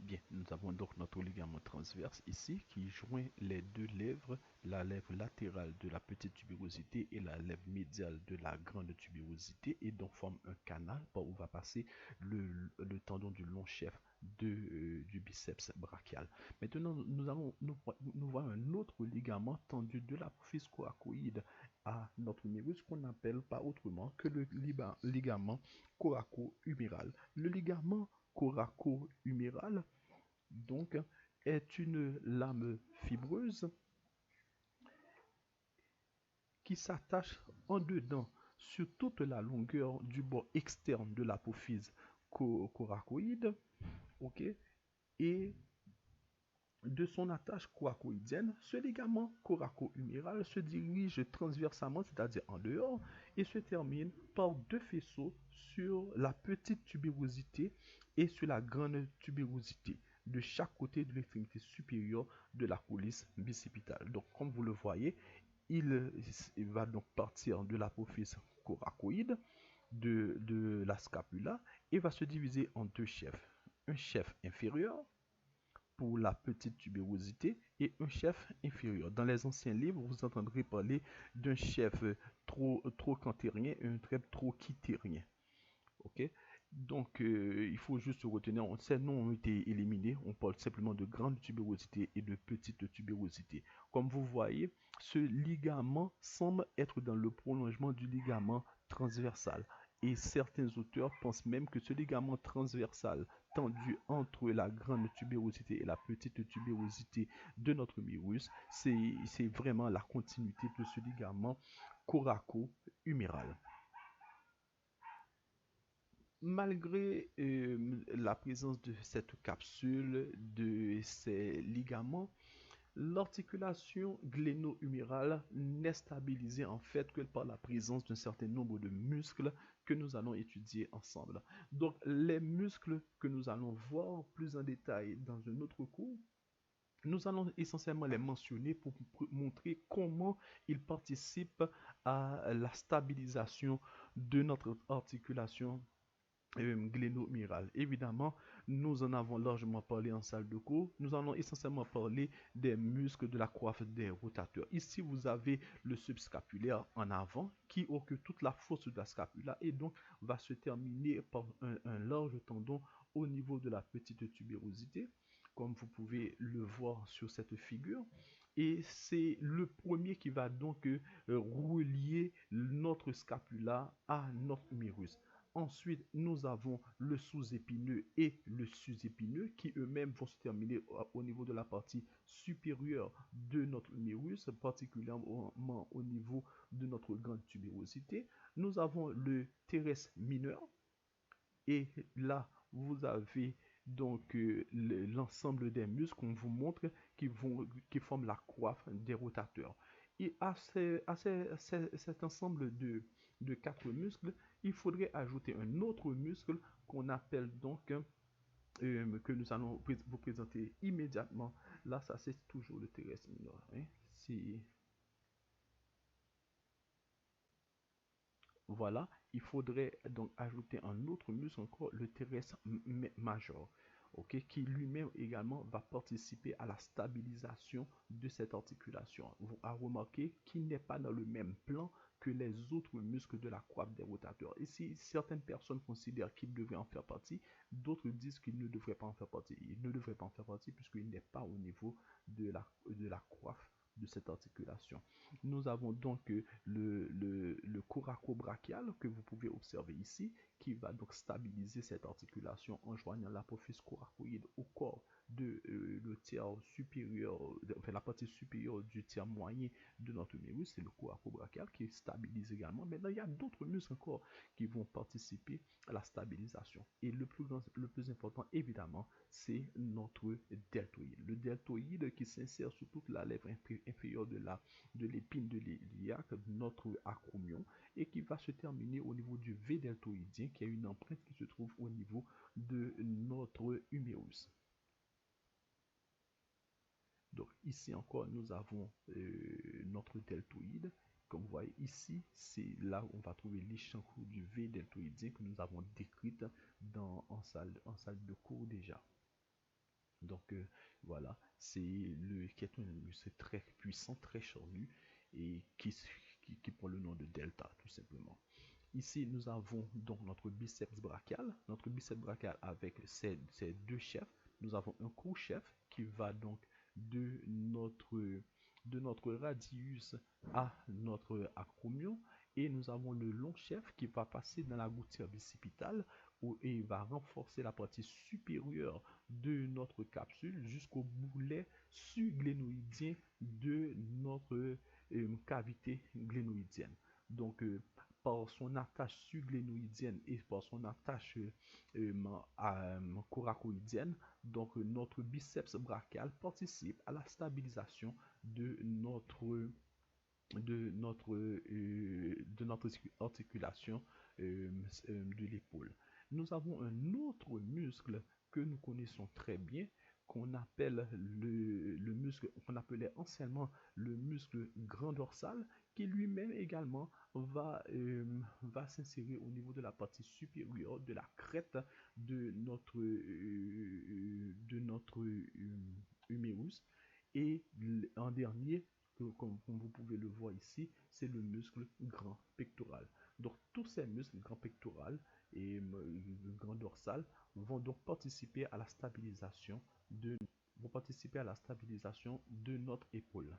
Bien, nous avons donc notre ligament transverse ici qui joint les deux lèvres, la lèvre latérale de la petite tubérosité et la lèvre médiale de la grande tubérosité et donc forme un canal par où va passer le tendon du long chef du biceps brachial. Maintenant, nous voyons un autre ligament tendu de l'apophyse coracoïde à notre humérus qu'on appelle pas autrement que le ligament coraco-huméral. Le ligament coraco-huméral donc est une lame fibreuse qui s'attache en dedans sur toute la longueur du bord externe de l'apophyse coracoïde, ok, et de son attache coracoïdienne, ce ligament coraco-huméral se dirige transversalement, c'est-à-dire en dehors, et se termine par deux faisceaux sur la petite tubérosité et sur la grande tubérosité de chaque côté de l'extrémité supérieure de la coulisse bicipitale. Donc, comme vous le voyez, il va donc partir de l'apophyse coracoïde, de la scapula, et va se diviser en deux chefs. Un chef inférieur pour la petite tubérosité et un chef inférieur. Dans les anciens livres, vous entendrez parler d'un chef trochantérien et un chef trochitérien. Ok? Donc, il faut juste retenir, ces noms ont été éliminés. On parle simplement de grande tubérosité et de petite tubérosité. Comme vous voyez, ce ligament semble être dans le prolongement du ligament transversal. Et certains auteurs pensent même que ce ligament transversal tendu entre la grande tubérosité et la petite tubérosité de notre humérus, c'est vraiment la continuité de ce ligament coraco-huméral. Malgré la présence de cette capsule, de ces ligaments, l'articulation gléno-humérale n'est stabilisée en fait que par la présence d'un certain nombre de muscles que nous allons étudier ensemble. Donc les muscles que nous allons voir plus en détail dans un autre cours, nous allons essentiellement les mentionner pour montrer comment ils participent à la stabilisation de notre articulation gléno-humérale. Évidemment, nous en avons largement parlé en salle de cours. Nous allons essentiellement parler des muscles de la coiffe des rotateurs. Ici, vous avez le subscapulaire en avant qui occupe toute la fosse de la scapula et donc va se terminer par un large tendon au niveau de la petite tubérosité, comme vous pouvez le voir sur cette figure. Et c'est le premier qui va donc relier notre scapula à notre humérus. Ensuite, nous avons le sous-épineux et le sus-épineux qui eux-mêmes vont se terminer au niveau de la partie supérieure de notre humérus, particulièrement au niveau de notre grande tubérosité. Nous avons le teres mineur et là, vous avez donc l'ensemble des muscles qu'on vous montre qui forment la coiffe des rotateurs. Et à cet ensemble de quatre muscles, il faudrait ajouter un autre muscle qu'on appelle donc, que nous allons vous présenter immédiatement. Là, ça c'est toujours le teres minor. Hein. Voilà, il faudrait donc ajouter un autre muscle encore, le teres major, ok, qui lui-même également va participer à la stabilisation de cette articulation. Vous avez remarqué qu'il n'est pas dans le même plan que les autres muscles de la coiffe des rotateurs. Ici, certaines personnes considèrent qu'il devrait en faire partie, d'autres disent qu'il ne devrait pas en faire partie. Il ne devrait pas en faire partie puisqu'il n'est pas au niveau de la coiffe de cette articulation. Nous avons donc le coracobrachial que vous pouvez observer ici, qui va donc stabiliser cette articulation en joignant l'apophyse coracoïde au corps de le tiers supérieur, enfin la partie supérieure du tiers moyen de notre humérus, c'est le coracobrachial qui stabilise également. Maintenant, il y a d'autres muscles encore qui vont participer à la stabilisation. Et le plus important, évidemment, c'est notre deltoïde. Le deltoïde qui s'insère sur toute la lèvre inférieure de l'épine de l'iliaque, notre acromion, et qui va se terminer au niveau du V deltoïdien, qui a une empreinte qui se trouve au niveau de notre humérus. Donc ici encore, nous avons notre deltoïde. Comme vous voyez ici, c'est là où on va trouver l'échancrure du V deltoïdien que nous avons décrite en salle de cours déjà. Donc voilà, c'est le qui est un muscle très puissant, très charnu et qui prend le nom de delta tout simplement. Ici, nous avons donc notre biceps brachial. Notre biceps brachial avec ses deux chefs. Nous avons un co-chef qui va donc de notre, de notre radius à notre acromion. Et nous avons le long chef qui va passer dans la gouttière bicipitale et il va renforcer la partie supérieure de notre capsule jusqu'au boulet subglénoïdien de notre cavité glénoïdienne. Donc, par son attache subglénoïdienne et par son attache coracoïdienne, donc notre biceps brachial participe à la stabilisation de notre articulation de l'épaule. Nous avons un autre muscle que nous connaissons très bien, qu'on appelle le muscle, qu'on appelait anciennement le muscle grand dorsal, qui lui-même également va s'insérer au niveau de la partie supérieure de la crête de notre humérus. Et en dernier, comme vous pouvez le voir ici, c'est le muscle grand pectoral. Donc tous ces muscles grand pectoral et grand dorsal vont donc participer à la stabilisation de, vont participer à la stabilisation de notre épaule.